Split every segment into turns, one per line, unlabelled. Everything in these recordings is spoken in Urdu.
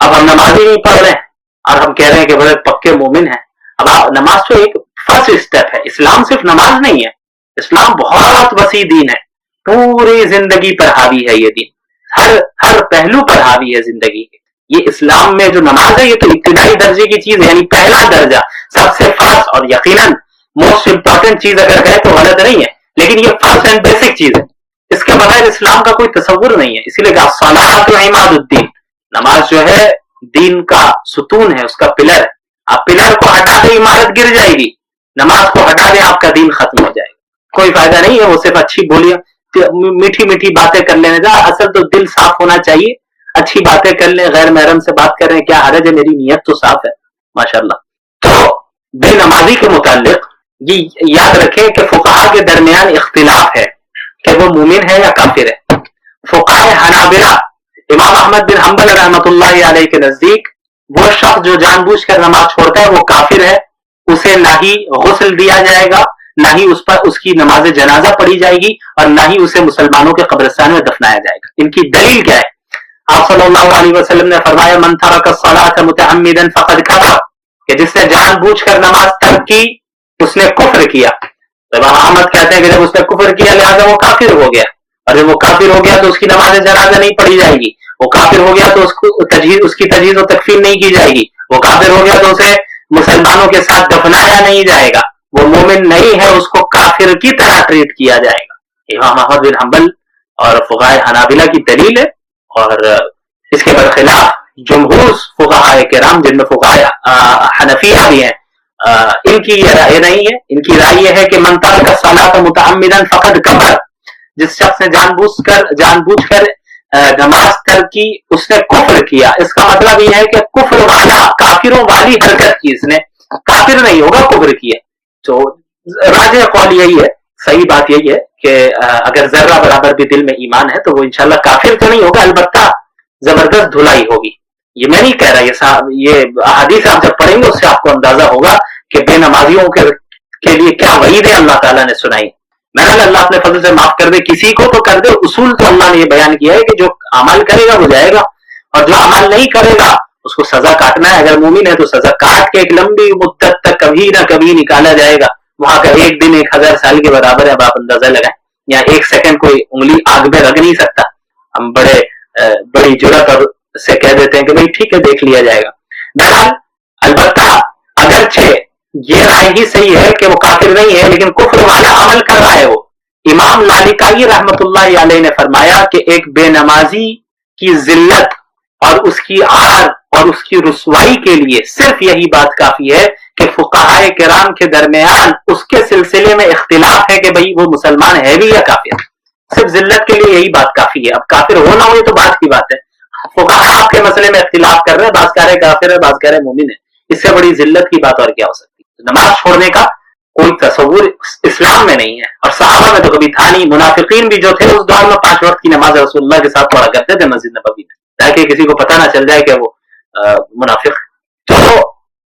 اب ہم نماز ہی نہیں پڑھ رہے ہیں اور ہم کہہ رہے ہیں کہ بڑے پکے مومن ہیں. اب نماز تو ایک فرسٹ اسٹیپ ہے. اسلام صرف نماز نہیں ہے, اسلام بہت وسیع دین ہے, پوری زندگی پر حاوی ہے یہ دین, ہر پہلو پر حاوی ہے زندگی کے. یہ اسلام میں جو نماز ہے یہ تو ابتدائی درجے کی چیز ہے, یعنی پہلا درجہ, سب سے فرسٹ اور یقیناً موسٹ امپورٹنٹ چیز اگر کہیں تو غلط نہیں ہے, لیکن یہ فرسٹ اینڈ بیسک چیز ہے. اس کے بغیر اسلام کا کوئی تصور نہیں ہے. اسی لیے کہ الصلاۃ عماد الدین, نماز جو ہے دین کا ستون ہے, اس کا پلر ہے. آپ پلر کو ہٹا دیں عمارت گر جائے گی, نماز کو ہٹا دیں آپ کا دین ختم ہو جائے گا. کوئی فائدہ نہیں ہے وہ صرف اچھی بولیاں میٹھی میٹھی باتیں کر لینے کا. اصل تو دل صاف ہونا چاہیے. اچھی باتیں کر لیں, غیر محرم سے بات کر رہے ہیں, کیا حرج ہے, میری نیت تو صاف ہے ماشاءاللہ. تو بے نمازی کے متعلق یہ یاد رکھیں کہ فقہا کے درمیان اختلاف ہے کہ وہ مومن ہے یا کافر ہے. فقہا حنابلہ امام احمد بن حنبل رحمۃ اللہ علیہ کے نزدیک وہ شخص جو جان بوجھ کر نماز چھوڑتا ہے وہ کافر ہے. اسے نہ ہی غسل دیا جائے گا, نہ ہی اس پر اس کی نماز جنازہ پڑھی جائے گی, اور نہ ہی اسے مسلمانوں کے قبرستان میں دفنایا جائے گا. ان کی دلیل کیا ہے؟ آپ صلی اللہ علیہ وسلم نے فرمایا من ترک الصلاۃ متعمدا فقد کفر, کہ جس نے جان بوجھ کر نماز ترک کی اس نے کفر کیا. امام احمد کہتے ہیں کہ جب اس نے کفر کیا لہذا وہ کافر ہو گیا, اور جب وہ کافر ہو گیا تو اس کی نماز جنازہ نہیں پڑھی جائے گی. وہ کافر ہو گیا تو اس کی تجہیز و تکفین نہیں کی جائے گی. وہ کافر ہو گیا تو اسے مسلمانوں کے ساتھ دفنایا نہیں جائے گا. وہ مومن نہیں ہے, اس کو کافر کی طرح ٹریٹ کیا جائے گا. امام احمد بن حنبل اور فقہاء حنابلہ کی دلیل ہے. اور اس کے برخلاف جمہور فقہاء کرام جن میں فقہاء حنفیہ بھی ہیں, ان کی یہ رائے نہیں ہے. ان کی رائے یہ ہے کہ من ترک الصلاۃ متعمدا فقد کفر, جس شخص نے جان بوجھ کر نماز ترک کی اس نے کفر کیا. اس کا مطلب یہ ہے کہ کفر والا, کافروں والی حرکت کی, اس نے کافر نہیں ہوگا, کفر کیا. تو راجح قول یہی ہے, صحیح بات یہی ہے کہ اگر ذرہ برابر بھی دل میں ایمان ہے تو وہ انشاءاللہ کافر تو نہیں ہوگا, البتہ زبردست دھلائی ہوگی. یہ میں نہیں کہہ رہا, یہ احادیث آپ جب پڑھیں گے اس سے آپ کو اندازہ ہوگا کہ بے نمازیوں کے لیے کیا وعید ہے اللہ تعالیٰ نے سنائی. میں اللہ اپنے فضل سے معاف کر دے, کسی کو تو کر دے. اصول تو اللہ نے یہ بیان کیا ہے کہ جو عمل کرے گا وہ جائے گا, اور جو عمل نہیں کرے گا اس کو سزا کاٹنا ہے. اگر مومن ہے تو سزا کاٹ کے ایک لمبی مدت تک کبھی نہ کبھی نکالا جائے گا. وہاں کا ایک دن 1000 سال کے برابر ہے, اب آپ اندازہ لگائیں. یا ایک سیکنڈ کوئی انگلی آگ میں رکھ نہیں سکتا. ہم بڑی جرات اور سے کہہ دیتے ہیں کہ بھائی ٹھیک ہے دیکھ لیا جائے گا. بہرحال البتہ اگرچہ یہ رائے ہی صحیح ہے کہ وہ کافر نہیں ہے, لیکن کفر والا عمل کر رہا ہے. وہ امام لالکائی رحمت اللہ علیہ نے فرمایا کہ ایک بے نمازی کی ذلت اور اس کی عار اور اس کی رسوائی کے لیے صرف یہی بات کافی ہے کہ فقہاء کرام کے درمیان اس کے سلسلے میں اختلاف ہے کہ بھئی وہ مسلمان ہے بھی یا کافر. صرف ذلت کے لیے یہی بات کافی ہے. اب کافر ہونا ہو یہ تو بات کی بات ہے. فقہاء کے مسئلے میں اختلاف کر رہے ہیں, بعض کہہ رہے کافر ہے, بعض کہہ رہے مومن ہے. اس سے بڑی ذلت کی بات اور کیا ہو سکتی ہے؟ نماز چھوڑنے کا کوئی تصور اسلام میں نہیں ہے, اور صحابہ میں تو کبھی تھا نہیں. منافقین بھی جو تھے اس دور میں 5 وقت کی نماز رسول اللہ کے ساتھ پڑھا کرتے تھے مسجد نبوی میں, تاکہ کسی کو پتہ نہ چل جائے کہ وہ منافق. تو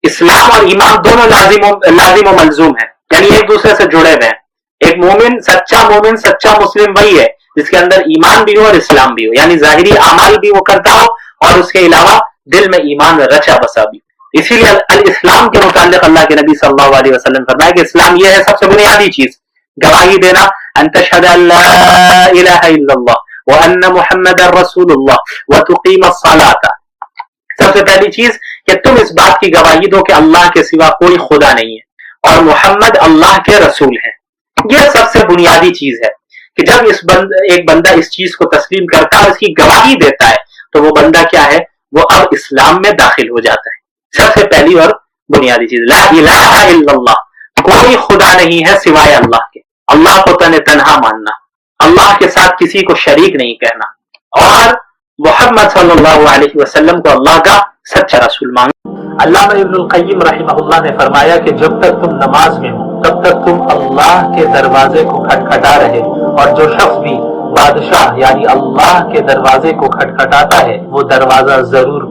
اسلام اور ایمان دونوں لازم و ملزوم ہیں, یعنی ایک دوسرے سے جڑے ہوئے ہیں. ایک مومن, سچا مسلم وہی ہے جس کے اندر ایمان بھی ہو اور اسلام بھی ہو, یعنی ظاہری اعمال بھی وہ کرتا ہو اور اس کے علاوہ دل میں ایمان رچا بسا بھی. اسی لیے الاسلام کے متعلق اللہ کے نبی صلی اللہ علیہ وسلم فرمایا کہ اسلام یہ ہے سب سے بنیادی چیز, گواہی دینا, ان تشهد ان لا الہ الا اللہ وان محمد رسول اللہ وتقیم الصلاۃ. سب سے پہلی چیز کہ تم اس بات کی گواہی دو کہ اللہ کے سوا کوئی خدا نہیں ہے اور محمد اللہ کے رسول ہیں. یہ سب سے بنیادی چیز ہے کہ جب ایک بندہ اس چیز کو تسلیم کرتا ہے, اس کی گواہی دیتا ہے, تو وہ بندہ کیا ہے, وہ اب اسلام میں داخل ہو جاتا ہے. سب سے پہلی اور بنیادی چیز لا الہ الا اللہ, کوئی خدا نہیں ہے سوائے اللہ کے. اللہ کو تنہا ماننا, اللہ کے ساتھ کسی کو شریک نہیں کہنا, اور محمد صلی اللہ علیہ وسلم کو اللہ کا سچا رسول ماننا. علامہ ابن القیم رحمہ اللہ نے فرمایا کہ جب تک تم نماز میں ہو تب تک تم اللہ کے دروازے کو کھٹکھٹا رہے, اور جو شخص بھی بادشاہ یعنی اللہ کے دروازے کو کھٹکھٹاتا ہے وہ دروازہ ضرور.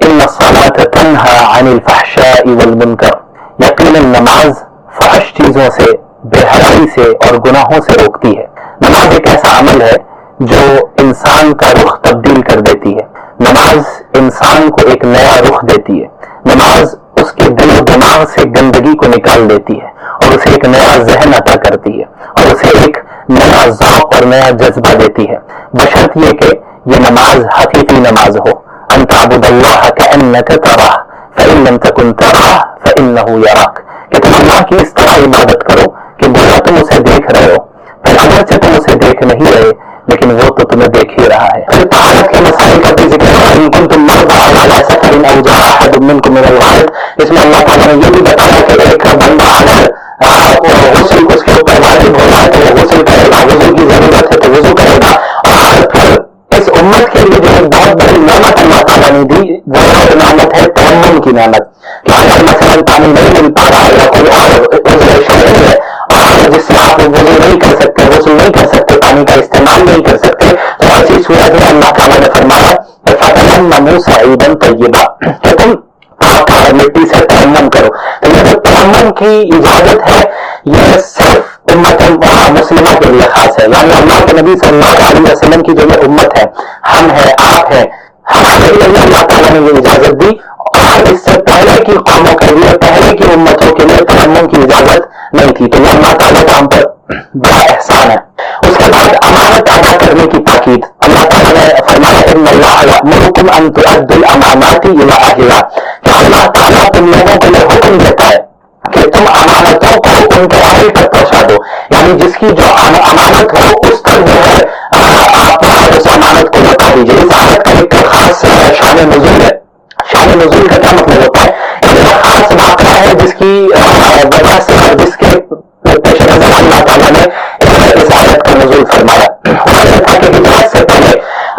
ان الصلاۃ تنہی عن الفحشاء والمنکر, یقیناً نماز فحش چیزوں سے, بے حیائی سے اور گناہوں سے روکتی ہے. نماز ایک ایسا عمل ہے جو انسان کا رخ تبدیل کر دیتی ہے. نماز انسان کو ایک نیا رخ دیتی ہے. نماز اس کے دل و دماغ سے گندگی کو نکال دیتی ہے اور اسے ایک نیا ذہن عطا کرتی ہے اور اسے ایک نیا ذوق اور نیا جذبہ دیتی ہے، بشرط یہ کہ یہ نماز حقیقی نماز ہو. ان تعبد اللہ کأنک تراہ فإن لم تکن تراہ فإنہ یراک، کہ تم اللہ کی اس طرح عبادت کرو کہ گویا تم اسے دیکھ رہے ہو، پھر اگرچہ تم اسے دیکھ نہیں رہے لیکن وہ تو تمہیں دیکھ ہی رہا ہے. پھر طہارت کے مسائل کا بھی ذکر ہے. ان کنتم مرضی علی سفر او جاء احد منکم من الغائط، اس میں اللہ تعالیٰ نے یہ بھی بتایا کہ ایک بندہ اگر غسل اس کے اوپر واجب ہو جائے تو وہ غسل کرے گا، وضو کی ضرورت ہے تو وضو کرے گا. اور پھر اس امت کے لیے جو ایک بہت بڑی نعمت اللہ تعالیٰ نے دی وہ نعمت ہے تیمم کی نعمت، کہ اگر مثلاً پانی نہیں مل پا رہا ہے یا کوئی اور عذر شرعی ہے اور جس سے آپ وضو نہیں کر سکتے، غسل نہیں کر سکتے، پانی کا استعمال نہیں کر سکتے، تو ایسی صورت میں اللہ تعالیٰ نے فرمایا فَتَيَمَّمُوا صَعِيدًا طَيِّبًا، کہ تم مٹی سے تیمم کرو. تو یہ جو تیمم کی اجازت ہے یہ صرف امت مسلمہ کے لیے خاص ہے، یعنی اللہ کے نبی صلی اللہ علیہ وسلم کی جو یہ امت ہے، ہم ہیں، آپ ہیں، ہمارے لیے اللہ تعالیٰ نے یہ اجازت دی. اور اس سے پہلے کی قوموں کے لیے، پہلے کی امتوں کے لیے تیمم کی اجازت نہیں تھی. تو یہ اللہ تعالیٰ کا ہم پر بڑا احسان ہے. اس کے بعد امانت ادا کرنے کی تاکید. اللہ تعالیٰ نے فرمایا ان اللہ یأمرکم ان تؤدوا الامانات الی اہلہا، کہ اللہ تعالیٰ تم لوگوں کو یہ حکم دیتا ہے کہ تم امانتوں کو ان کے اہل تک پہنچا دو. یعنی جس کی جو امانت ہو اس تک جو ہے آپ اس امانت کو بتا دیجیے. اس آیت کا ایک خاص شان نزول ہے. شان نزول کا کیا مطلب ہوتا ہے؟ ایک خاص واقعہ ہے جس کی وجہ سے اور جس کے پیش نظر اللہ تعالیٰ نے اس آیت کا نزول فرمایا. تھا کہ ہجرت سے پہلے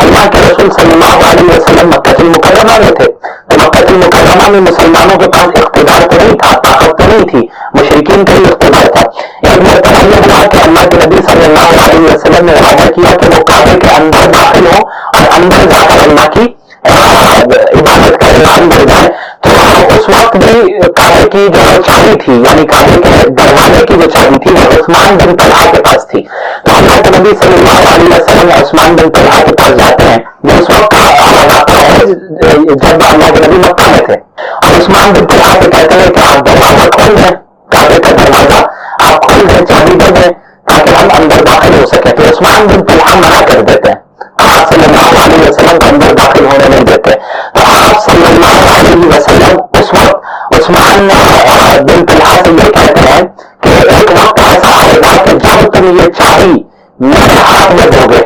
اللہ کے رسول صلی اللہ علیہ وسلم مکہ المکرمہ میں تھے. تو مکہ المکرمہ میں مسلمانوں کے پاس اقتدار تو نہیں تھا، طاقت تو نہیں تھی، مشرکین کا ہی اقتدار تھا. ایک مرتبہ یہ ہوا کہ اللہ کے نبی صلی اللہ علیہ وسلم نے وعدہ کیا کہ وہ کعبے کے اندر داخل ہوں اور اندر جا کر اللہ کی عبادت کا اعلان کر جائے. تو اس وقت بھی کعبے کی جو چابی تھی، یعنی کعبے کے دروازے کی جو چابی تھی وہ عثمان بن طلحہ کے پاس تھی. تو اللہ کے نبی صلی اللہ علیہ وسلم عثمان بن طلحہ کے پاس جاتے ہیں. جو اس وقت جب اللہ کے نبی مکہ میں تھے، اور عثمان بن طلحہ سے کہتے ہیں کہ آپ دروازہ کھول دیں، کعبے کا دروازہ آپ کھول دیں، چابی دے دیں تاکہ ہم اندر داخل ہو سکیں. تو عثمان بن طلحہ منع کر دیتے ہیں، آپ صلی اللہ علیہ وسلم کو اندر داخل ہونے نہیں دیتے. تو آپ صلی اللہ علیہ وسلم اس وقت عثمان بن طلحہ سے یہ کہتے ہیں کہ ایک وقت ایسا آئے گا کہ جب تم یہ چابی میرے ہاتھ میں دو گے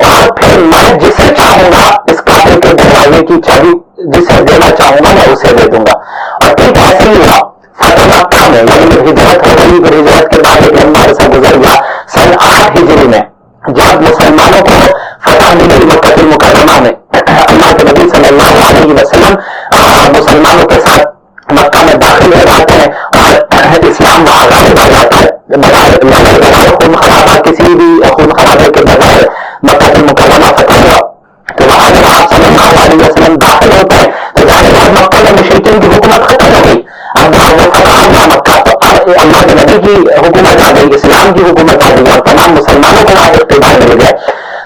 اور پھر میں جسے چاہوں گا اس کعبے کے دروازے کی چابی جسے دینا چاہوں گا میں اسے دے دوں گا. اور ٹھیک ایسے ہی ہوا. فتح مکہ میں یعنی ہجرت ہو گئی، پھر ہجرت کے بعد ایک لمبا عرصہ گزر گیا. سن 8 ہجری میں جب مسلمانوں کو فتح ملی مکہ المکرمہ میں، اللہ کے نبی صلی اللہ علیہ وسلم مسلمانوں کے ساتھ مکہ میں داخل ہو جاتے ہیں اور اسلام وہاں غالب آ جاتا ہے. خون خرابہ کسی بھی خون خرابے کے بغیر مکہ المکرمہ فتح ہوا. تو وہاں جب آپ صلی اللہ علیہ وسلم داخل ہوتے ہیں تو ظاہر ہے مکہ میں مشرکین کی حکومت ختم ہو گئی. اب وہ فتح ہوا مکہ تو اللہ کے نبی کی حکومت آ گئی، اسلام کی حکومت آ گئی اور تمام مسلمانوں کو وہاں اقتدار مل گئے.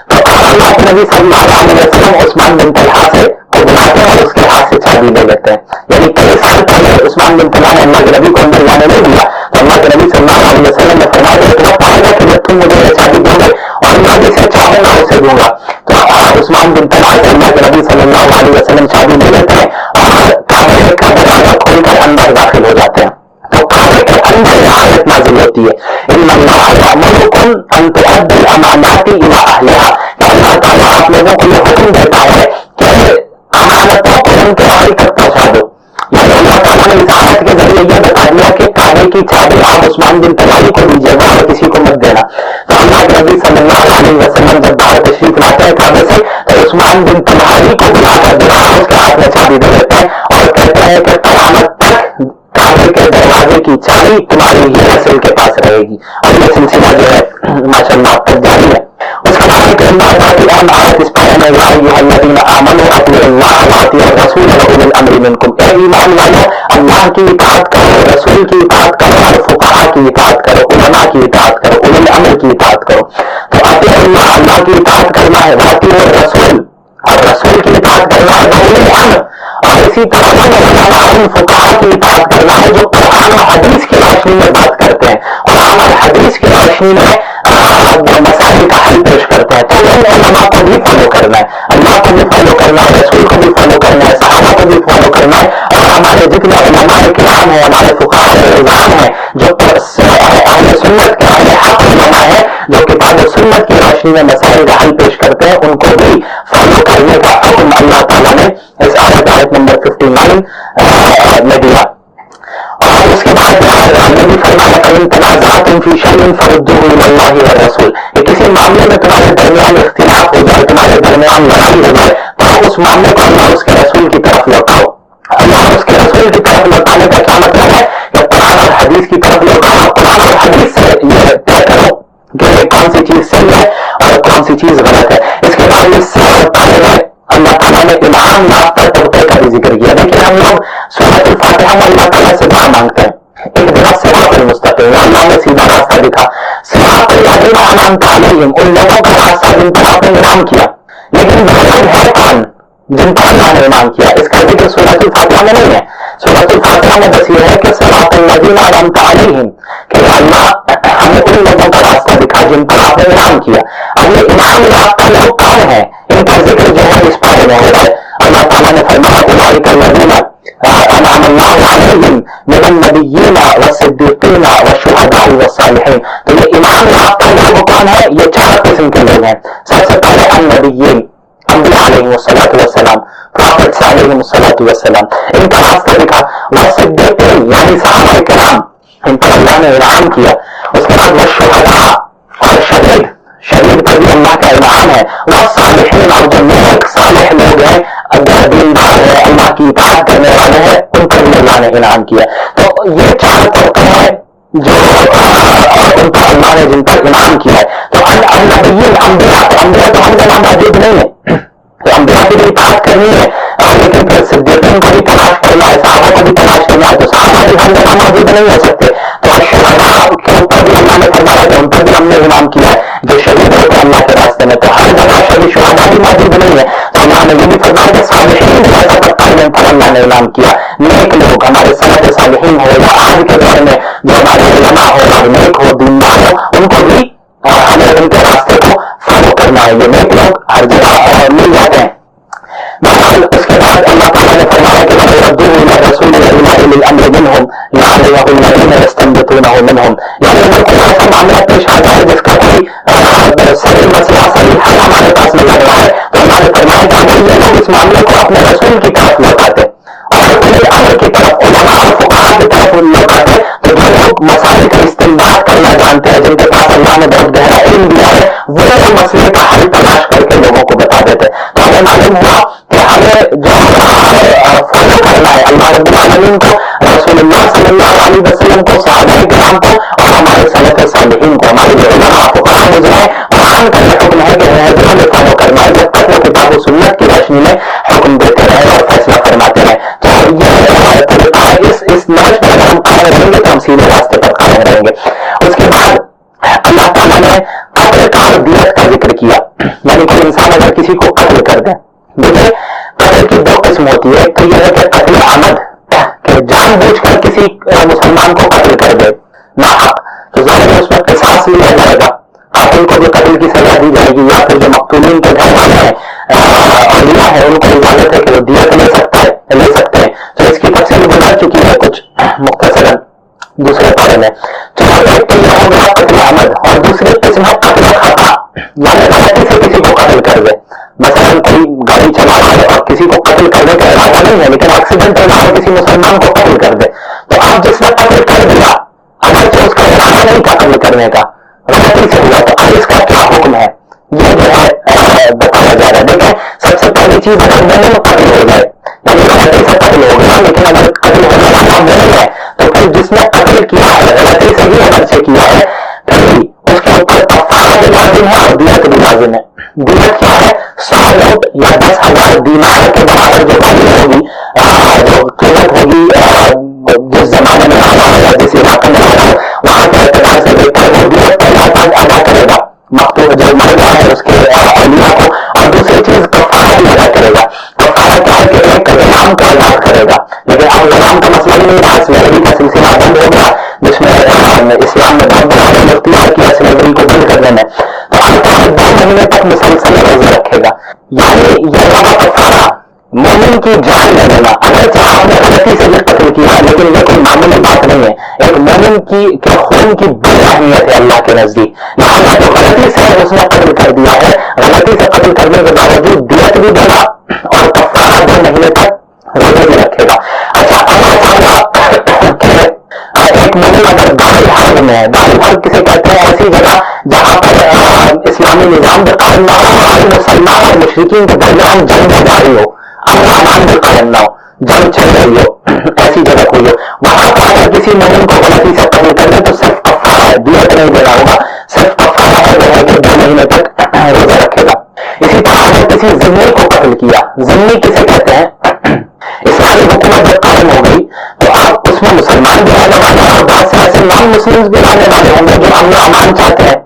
تو اللہ کے نبی صلی اللہ علیہ وسلم عثمان بن طلحہ سے کو بلاتے ہیں اور اس کے ہاتھ سے چابی لے لیتے ہیں. یعنی کئی سال پہلے عثمان بن طلحہ نے اللہ کے نبی کو اندر جانے نہیں دیا. تو اللہ کے نبی صلی اللہ علیہ وسلم نے فرمایا کہ ایک وقت آئے گا کہ جب تم مجھے یہ چابی دو گے اور میں جسے چاہوں گا اسے دوں گا. تو عثمان بن طلحہ سے اللہ کے نبی صلی اللہ علیہ وسلم چابی لے لیتے ہیں اور کعبے کا دروازہ کھول کر اندر داخل ہو جاتے ہیں. تو کعبے کے اندر آیت نازل ہوتی ہے ان اللہ یأمرکم ان تؤدوا الامانات الی اہلہا، کہ اللہ تعالیٰ آپ لوگوں کو یہ حکم دیتا ہے کہ امانتوں کو ان کے اہل تک پہنچا دو. یعنی اللہ تعالیٰ نے اس آیت کے ذریعے یہ بتا دیا کہ کعبے کی چابی آپ عثمان بن طلحہ کو دیجیے گا اور کسی کو مت دینا. تو اللہ کے نبی صلی اللہ علیہ وسلم جب باہر تشریف لاتے ہیں کعبے سے تو عثمان بن طلحہ کو بلا کر اس کے ہاتھ میں چابی دے دیتے ہیں اور کہتے ہیں کہ قیامت تک کعبے کے دروازے کی چابی تمہاری ہی نسل کے پاس رہے گی. اور یہ سلسلہ جو ہے ماشاء اللہ اب تک جاری ہے. اس کے بعد اہم آیت اس پارے میں یا ایھا الذین آمنوا اطیعوا اللہ واطیعوا الرسول واولی الامر منکم، اے ایمان والو اللہ کی اطاعت کرو، رسول کی اطاعت کرو، اور فقہاء کی اطاعت کرو، علماء کی اطاعت کرو، اولی الامر کی اطاعت کرو. تو اطیعوا
اللہ اللہ کی اطاعت کرنا ہے، واطیعوا الرسول اور رسول کی اطاعت کرنا ہے، اولي الامر، اور اسی طرح علماء فقہا کی اطاعت کرنا ہے جو قرآن اور حدیث کی روشنی میں بات کرتے ہیں، قرآن اور حدیث کی روشنی میں مسائل کا حل پیش کرتے ہیں. تو ان علماء کو بھی فالو کرنا ہے، اللہ کو بھی فالو کرنا ہے، رسول کو بھی فالو کرنا ہے، صحابہ کو بھی فالو کرنا ہے. اور ہمارے جتنے علماء کرام ہیں، ہمارے فقہاء رضوان ہیں جو اہل سنت کے اہل حق علماء ہیں جو کتاب و سنت کی روشنی میں مسائل کا حل پیش کرتے ہیں، ان کو بھی فالو کرنے کا حکم اللہ تعالیٰ نے اس آیت نمبر 59 میں دیا. اور اس کے بعد بھی فرمایا فَإِن تَنَازَعْتُمْ فِي شَيْءٍ فَرُدُّوهُ إِلَى اللَّهِ وَالرَّسُولِ، کہ کسی معاملے میں تمہارے درمیان اختلاف ہو جائے، تمہارے درمیان لڑائی ہو جائے، تو اس معاملے کو اللہ اس کے رسول کی طرف لوٹاؤ. اللہ اس کے رسول کی طرف لوٹانے کا کیا مطلب ہے کہ قرآن اور حدیث کی طرف لوٹاؤ. قرآن اور حدیث سے یہ طے کرو کہ کون سی چیز صحیح ہے اور کون سی چیز غلط ہے. اس کے بعد اس سے اللہ تعالیٰ نے انعام یافتہ طبقے کا بھی ذکر کیا. لیکن ہم لوگ سورۃ الفاتحہ میں اللہ تعالیٰ سے دعا مانگتے ہیں، ایک دن صراط المستقیم، اللہ نے سیدھا راستہ دکھا، صراط الذین انعمت علیہم، ان لوگوں کا راستہ جن پر آپ نے انعام کیا. لیکن وہ لوگ ہے کون جن پر اللہ نے انعام کیا؟ اس کا ذکر سورۃ الفاتحہ میں نہیں ہے. سورۃ الفاتحہ میں بس یہ ہے کہ صراط الذین انعمت علیہم، کہ اللہ ہمیں ان لوگوں کا راستہ دکھا جن پر آپ نے انعام کیا. اب یہ انعام یافتہ لوگ کون ہیں؟ ان کا ذکر جو ہے اس پارے میں ہوتا ہے. اللہ تعالیٰ نے فرمایا اولئک الذین انعم اللہ علیہم من النبیین والصدیقین والشہداء والصالحین. تو یہ انعام یافتہ لوگ کون ہیں؟ یہ 4 قسم کے لوگ ہیں. سب سے پہلے النبیین، انبیاء علیہم الصلاۃ والسلام، پروفیٹس علیہم الصلاۃ والسلام، ان کا راستہ دکھا. والصدیقین یعنی صحابہ کرام، ان پر اللہ نے انعام کیا. اس کے بعد والشہداء، اور شہید پر بھی اللہ کا انعام ہے. والصالحین، اور جو نیک صالح لوگ ہیں، دیندار ہے، اللہ کی اطاعت کرنے والے ہیں، ان پر بھی اللہ نے انعام کیا. تو یہ 4 طبقے ہیں جو ان پر اللہ نے جن پر انعام کیا ہے. تو النبیین، انبیاء تو ہم کا نام موجود نہیں ہے، تو انبیاء کی بھی اطاعت کرنی ہے، لیکن پھر صدیقین کو بھی تلاش کرنا ہے، صحابہ کو بھی تلاش کرنا ہے، تو صحابہ بھی ہم کا نام موجود نہیں ہو سکتے. تو شہداء کے اوپر بھی اللہ نے فرمایا کہ ان پر بھی ہم نے انعام کیا ہے جو شہید ہوتے ہیں اللہ کے راستے میں. تو ہر جگہ شہداء بھی موجود نہیں ہے، تو اللہ نے یہ بھی فرمایا کہ صالحین جو ایسا طبقہ جن پر اللہ نے انعام کیا، نیک لوگ، ہمارے سلف صالحین ہو یا آج کے دور میں جو ہمارے علماء ہو اور نیک ہو، دیندار ہو، ان کو بھی ہمیں ان کے راستے کو فالو کرنا ہے. یہ نیک لوگ ہر جگہ مل جاتے ہیں. اس کے بعد اللہ تعالیٰ نے فرمایا کہ وَرَدُّوهُ إِلَى الرَّسُولِ وَإِلَى أُولِي الْأَمْرِ مِنْهُمْ لِيَعْلَمَهُ الَّذِينَ يَسْتَنبِطُونَهُ مِنْهُم. یعنی ان کو ایسا معاملہ پیش آتا ہے جس کا کوئی صحیح مسئلہ، صحیح حل ہمارے پاس نہیں لگ رہا ہے، تو اللہ نے فرمایا کہ اگر یہ لوگ اس معاملے کو اپنے رسول کی طرف لوٹاتے اور اولي امر کی طرف، علماء اور فقہاء کی طرف لوٹاتے، تو جو لوگ مسائل کا استنباط کرنا جانتے ہیں، جن کے پاس اللہ نے بہت گہرا علم دیا ہے، وہ مسئلے کا حل تلاش کر کے لوگوں کو بتا دیتے. تو ہمیں معلوم ہوا کہ ہمیں جو فالو کرنا ہے اللہ رب العالمین کو، رسول اللہ صلی اللہ علیہ وسلم کو، صحابہ کرام کو، اور ہمارے سلف صالحین کو. ہمارے جو علماء فقہاء میں جو ہے قرآن کا یہ حکم ہے کہ ہمیں فالو کرنا ہے جب تک وہ کتاب و سنت کی روشنی میں حکم دیتے رہے اور فیصلہ فرماتے رہے. تو یہ طریقہ ہے، اس نوش میں اگر ہم قائم رہیں گے تو ہم سیدھے راستے پر قائم رہیں گے. اس کے بعد اللہ تعالیٰ نے قتل کا اور دیت کا ذکر کیا. یعنی کوئی انسان اگر کسی کو قتل کر دے، دیکھیں قتل کی 2 قسم ہوتی ہے. تو یہ ہے کہ قتل عمد، کہ جان بوجھ کر کسی مسلمان کو قتل کر دے ناحق، تو ظاہر ہے اس میں قصاص لیا جائے گا، قاتل کو جو قتل کی سزا دی جائے گی، یا پھر جو مقتولین کے گھر والے ہیں، اولیاء ہیں، ان کو اجازت ہے کہ وہ دیت لے سکتے ہیں. تو اس کی تفصیل گزر چکی ہے کچھ مختصراً دوسرے بارے میں. تو ایک تو یہ ہوگا قتل عمد، اور دوسری قسم ہے قتل خطا، یعنی غلطی سے کسی کو قتل کر دے. مثلاً کوئی گاڑی چلا رہا ہے اور کسی کو قتل کرنے کا ارادہ نہیں ہے، لیکن ایکسیڈنٹ میں کسی مسلمان کو قتل کر دے، تو اب جس نے قتل کر دیا، اگرچہ اس کا ارادہ نہیں تھا قتل کرنے کا، غلطی سے ہوا، تو اب اس کا کیا حکم ہے یہ جو ہے بتایا جا رہا ہے. دیکھیں سب سے پہلی چیز اگر مومن قتل ہو جائے، یعنی غلطی سے قتل ہو گیا، لیکن اگر قتل ہونے والا مومن ہے تو پھر جس نے قتل کیا ہے غلطی سے ہی اگرچہ کیا ہے، پھر بھی اس کے اوپر کفارہ بھی لازم ہے اور دیت بھی لازم ہے. دیت کیا ہے؟ 100 اونٹ یا 10,000 دینار کے برابر جو قیمت ہوگی، جو قیمت ہوگی جس زمانے میں آنا ہے یا جس علاقے میں آنا ہے، وہاں کے اعتبار سے دیکھ کر وہ دیت ادا کرے گا. مقتول جو مرد ہے کی جان لے لینا. اگرچہ آپ نے غلطی سے بھی قتل کیا لیکن یہ کوئی معمولی بات نہیں ہے. ایک مومن کی خون کی بڑی اہمیت ہے اللہ کے نزدیک. لہٰذا جو غلطی سے اس نے قتل کر دیا ہے, غلطی سے قتل کرنے کے باوجود دیت بھی دے گا اور کفارہ 2 مہینے تک روزے بھی رکھے گا. اچھا ایک مومن اگر دار حرب میں ہے, دار حرب کسے کہتے ہیں؟ ایسی جگہ جہاں پر اسلامی نظام بھی قائم نہ ہو اور مسلمان اور مشرکین کے درمیان جنگ جاری ہو, امن بھی قائم نہ ہو, جنگ چل رہی ہو, ایسی جگہ کوئی ہو, وہاں پر اگر کسی مومن کو غلطی سے قتل کر دے تو صرف کفارہ ہے, دیت نہیں دینا ہوگا, صرف کفارہ ہے جو ہے کہ 2 مہینے تک روزہ رکھے گا. اسی طرح اگر کسی ذمہ کو قتل کیا, ذمہ کسے کہتے ہیں؟ اسلامی حکومت جب قائم ہو گئی تو آپ اس میں مسلمان بھی رہنے والے ہیں اور بہت سے ایسے نان مسلم بھی رہنے والے ہوں گے جو امن و امان چاہتے ہیں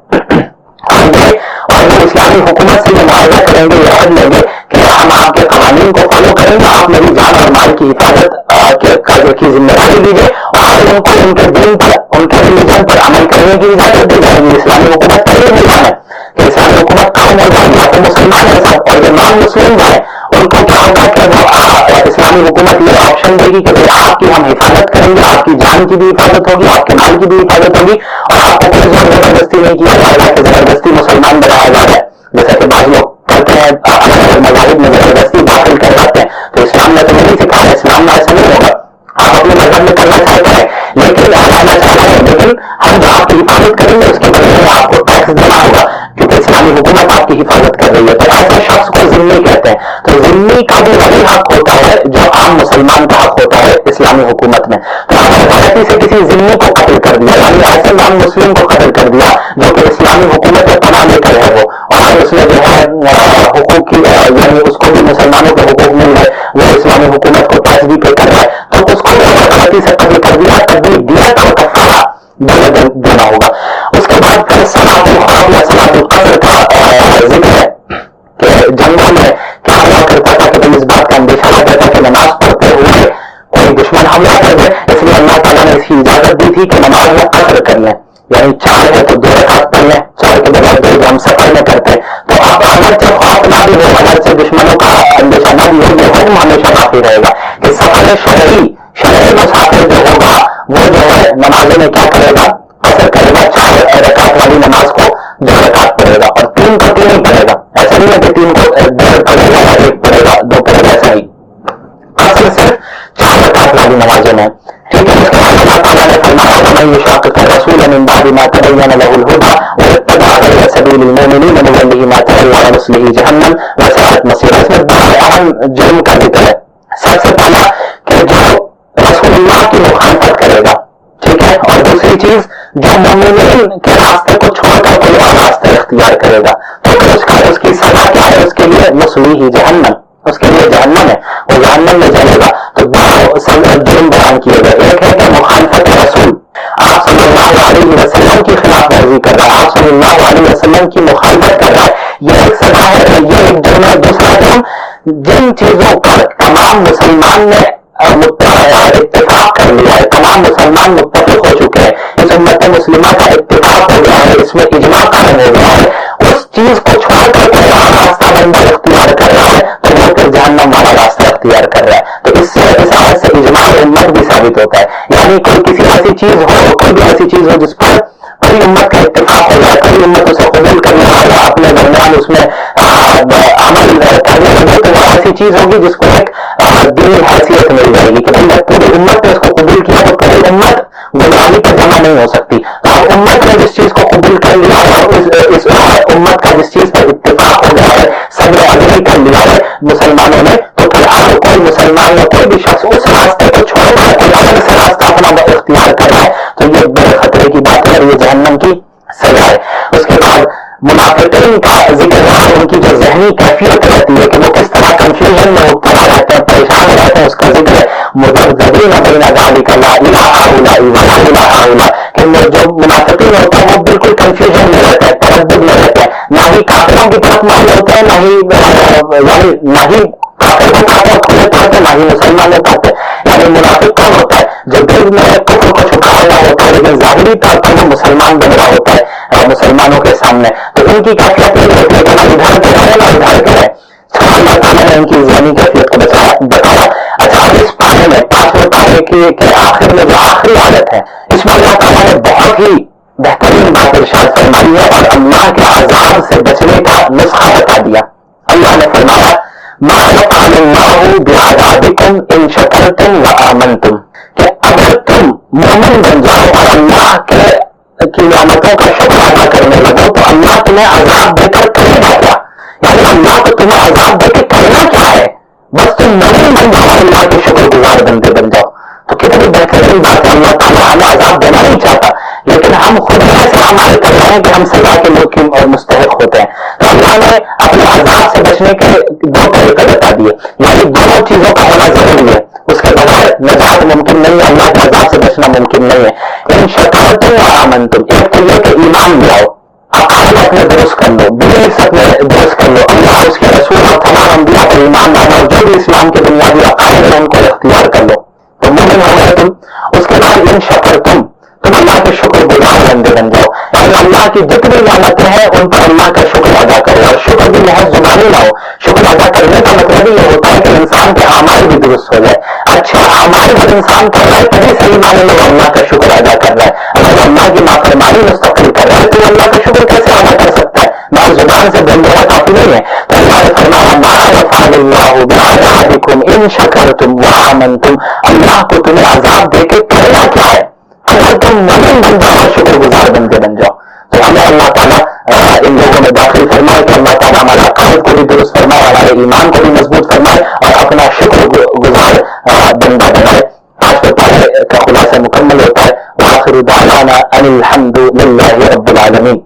اور وہ اسلامی حکومت سے یہ معاہدہ کریں گے, یہ عہد لیں گے کہ ہم آپ کے قوانین کو فالو کریں گے, آپ میری جان اور مال کی حفاظت کی ذمہ داری دیجیے اور ان کو ان کے دین پر, ان کے ریلیجن پر عمل کرنے کی اجازت دی جائے گی. اسلامی حکومت کا یہ نظام ہے کہ اسلامی حکومت قائم ہو جائے گی تو مسلمان کے ساتھ, اور جو نان مسلم جو ہے ان کو کیا ہوگا کہ وہ اسلامی حکومت یہ آپشن دے گی کہ آپ کی ہم حفاظت کریں گے, آپ کی جان کی بھی حفاظت ہوگی, آپ کے مال کی بھی حفاظت ہوگی اور آپ کو کوئی زبردستی نہیں کیا جائے گا کہ زبردستی مسلمان بنایا جا رہا ہے جیسا کہ بعض لوگ کرتے ہیں, مذاہب میں زبردستی داخل کر جاتے ہیں. تو اسلام نے تو نہیں سکھایا, اسلام میں ایسا نہیں ہوگا, آپ اپنے مذہب میں کرنا چاہتے ہیں لیکن آنا چاہتے ہیں, لیکن ہم جو آپ کی حفاظت کریں گے اس کے بدلے میں آپ کو ٹیکس دینا ہوگا کیونکہ اسلامی حکومت آپ کی حفاظت کر رہی ہے. تو ایسے شخص کو ذمہ کہتے ہیں. تو ذمہ کا بھی وہی حق ہوتا ہے جو عام مسلمان کا حق ہوتا ہے اسلامی حکومت میں. تو غلطی سے کسی ذمہ کو قتل کر دیا, یعنی ایسے نان مسلم کو قتل کر دیا جو کہ اسلامی حکومت میں پناہ لے کر ہے, وہ اور اس نے جو ہے حقوق کی, یعنی اس کو بھی مسلمانوں کے حقوق مل گئے, وہ اسلامی حکومت کو ٹیکس بھی پے کر رہا ہے, تو اس کو غلطی سے قتل کر دیا تب بھی دیت اور کفارہ دینا ہوگا. اس کے بعد پھر صلاۃ الخوف یا صلاۃ القصر کا ذکر ہے کہ جنگوں میں کیا ہوا کرتا تھا کہ تم اس بات کا اندیشہ رہتا تھا کہ نماز پڑھتے ہوئے کوئی دشمن حملہ کر دے, اس لیے اللہ تعالیٰ نے اس کی اجازت دی تھی کہ نماز میں قصر کر لیں, یعنی 4 ہے تو 2 رکعت پڑھ لیں, 4 کے بجائے 2 ہم سفر میں کرتے ہیں. تو اب اگرچہ خوف نہ بھی ہو, اگرچہ دشمنوں کا اندیشہ نہ بھی ہو, یہ حکم ہمیشہ کافی رہے گا کہ سفر شرعی مسافر جو ہوگا وہ جو ہے نمازوں میں کیا کرے گا, قصر کرے گا, 4 رکعت والی نماز کو 2 رکعت پڑھے گا اور 3 کو 3 ہی پڑھے گا. ایسا نہیں ہے کہ 3 کو 2 پڑھے گا اور 1 پڑھے گا, 2 پڑھے گا, ایسا ہی. قصر صرف 4 رکعت والی نمازوں میں, ٹھیک ہے. اس کے بعد اللہ تعالیٰ نے فرمایا وَمَن يُشَاقِقِ الرَّسُولَ مِن بَعْدِ مَا تَبَيَّنَ لَهُ الْهُدَىٰ وَيَتَّبِعْ غَيْرَ سَبِيلِ الْمُؤْمِنِينَ نُوَلِّهِ مَا تَوَلَّىٰ وَنُصْلِهِ جَهَنَّمَ وَسَاءَتْ مَصِيرًا. اس میں بڑا اہم جرم کا ذکر ہے. سب سے پہلا کہ جو رسول اللہ کی مخالفت کرے گا, ٹھیک ہے, اور دوسری چیز جو مومنین کے راستے کو چھوڑ کر کوئی اور راستہ اختیار کرے گا تو اس کی سزا کیا ہے, اس کے لیے نصلیہ جہنم, اس کے لیے جہنم ہے, وہ جہنم میں جلے گا. تو 2 جرم بیان کیے گئے. ایک ہے کہ مخالفت رسول, آپ صلی اللہ علیہ وسلم کی خلاف ورزی کر رہا ہے, آپ صلی اللہ علیہ وسلم کی مخالفت کر رہا ہے, یہ ایک سزا ہے, یہ ایک جرم ہے. دوسرا جرم, جن چیزوں پر تمام مسلمان نے اتفاق کر لیا ہے, تمام مسلمان متفق ہو چکے ہیں, اس امت مسلمہ کا اتفاق ہو گیا ہے, اس میں اجماع قائم ہو گیا ہے, اس چیز کو چھوڑ کر کے راستہ بندہ اختیار کر رہا ہے تو وہ پھر جہنم والا راستہ اختیار کر رہا ہے. تو اس آیت سے اجماع امت بھی ثابت ہوتا ہے, یعنی کوئی کسی ایسی چیز ہو, کوئی بھی ایسی چیز ہو جس پر پوری امت کا اتفاق ہو جائے, پوری امت اسے قبول کرنے والا اپنے درمیان اس میں عمل کرنے لگے, تو وہ ایسی چیز ہوگی جس کو ایک دینی حیثیت مل جائے گی کہ پوری امت نے اس کو قبول کیا تو پوری امت غلامی پر جمع نہیں ہو سکتی. اور امت نے جس چیز کو قبول کر لیا ہے, اس امت کا جس چیز پر اتفاق ہو گیا ہے, سب نے اگری کر لیا ہے مسلمانوں نے, تو پھر اگر کوئی مسلمان یا کوئی بھی شخص اس راستے کو چھوڑ کر کوئی الگ سے راستہ اپنا اختیار کر رہا ہے تو یہ بڑے خطرے کی بات ہے, یہ جہنم کی سزا ہے. اس کے بعد منافقین کا ذکر ہے, ان کی جو ذہنی کیفیت رہتی ہے کہ وہ کس طرح کنفیوژن میں مبتلا رہتے ہیں, پریشان رہتے ہیں, اس کا ذکر ہے مذبذبین بین ذلک لا الہ الا اللہ ولا الہ الا اللہ, کہ جو منافقین ہوتے ہیں وہ بالکل کنفیوژن میں رہتے ہیں, تردد میں رہتے ہیں, نہ ہی کافروں کی طرف مائل ہوتے ہیں, نہ ہی کافر کو کھاتے کھلے پڑتے, نہ ہی مسلمان پڑھتے. یعنی منافق کون ہوتا ہے, جو دل میں کفر کو چھپا ہوا ہوتا ہے لیکن ظاہری طور پر وہ مسلمان بن رہا ہوتا ہے مسلمانوں کے سامنے. تو ان کی کیفیت یہ ہوتی ہے کہ نہ ادھر کے رہے نہ ادھر کے رہے, اللہ تعالیٰ نے ان کی ذہنی کیفیت کو بتایا. اچھا اس پارے میں 5ویں پارے کے آخر میں جو آخری عادت ہے اس میں اللہ تعالیٰ نے بہت ہی بہترین بات ارشاد فرمائی ہے اور اللہ کے عذاب سے بچنے کا نسخہ بتا دیا. اللہ نے فرمایا ما يفعل الله بعذابكم ان شکرتم وآمنتم، کہ اگر تم مومن بن جاؤ اور اللہ کی نعمتوں کا شکر ادا کرنے لگو تو اللہ تمہیں عذاب دے کر کرے گا کیا؟ یعنی اللہ کو تمہیں عذاب دے کے کرنا کیا ہے؟ بس تم مومن بن جاؤ، اللہ کے شکر گزار بندے بن جاؤ. تو کتنی بہترین بات ہے. اللہ تعالیٰ ہمیں عذاب دینا نہیں چاہتا لیکن ہم خود ایسے عمل کر رہے ہیں کہ ہم سزا کے مقیم اور مستحق ہوتے ہیں. تو اللہ نے اپنے عذاب سے بچنے کے 2 طریقے بتا دیے. یعنی دونوں چیزوں کا ہونا ضروری ہے، اس کے بغیر نجات ممکن نہیں ہے، اللہ کے عذاب سے بچنا ممکن نہیں ہے. ان شکرتم وآمنتم، ایک تو یہ کہ ایمان لے آؤ، عقائد اپنے درست کر لو، بلیفس اپنے درست کر لو، اللہ اس کے رسول اور تمام انبیاء پر ایمان لانا اور جو بھی اسلام کے بنیادی عقائد ہیں ان کو اختیار کر لو تو مومن ہو گئے تم. اس کے بعد ان شکرتم، تم اللہ کے شکر گزار بندے بن جاؤ. یعنی اللہ کی جتنی نعمتیں ہیں ان پر اللہ کا شکر ادا کرو، اور شکر بھی محض زبانی نہ ہو. شکر ادا کرنے کا مطلب یہ ہوتا ہے کہ انسان کے اعمال بھی درست ہو جائے. اچھے اعمال جب انسان کر رہا ہے تبھی صحیح معنی میں وہ اللہ کا شکر ادا کر رہا ہے. اگر اللہ کی نافرمانی مستقل کر رہا ہے تو اللہ کا شکر کیسے ادا کر سکتا ہے؟ بس زبان سے بن جانا کافی نہیں ہے. تو اللہ نے فرمایا ما يفعل الله بعذابكم ان شکرتم وآمنتم، اللہ کو تمہیں عذاب دے کے کرنا کیا ہے؟ اگر تم مومن بن جاؤ، شکر گزار بندے بن جاؤ. تو ہمیں اللہ تعالیٰ ان لوگوں میں داخل فرمائے کہ اللہ تعالیٰ ہمارے عقائد کو بھی درست فرمائے، ہمارے ایمان کو بھی مضبوط فرمائے اور اپنا شکر گزار بندہ بنائے. آج کے پارے کا خلاصہ مکمل ہوتا ہے. وآخر دعوانا ان الحمد للہ رب العالمین.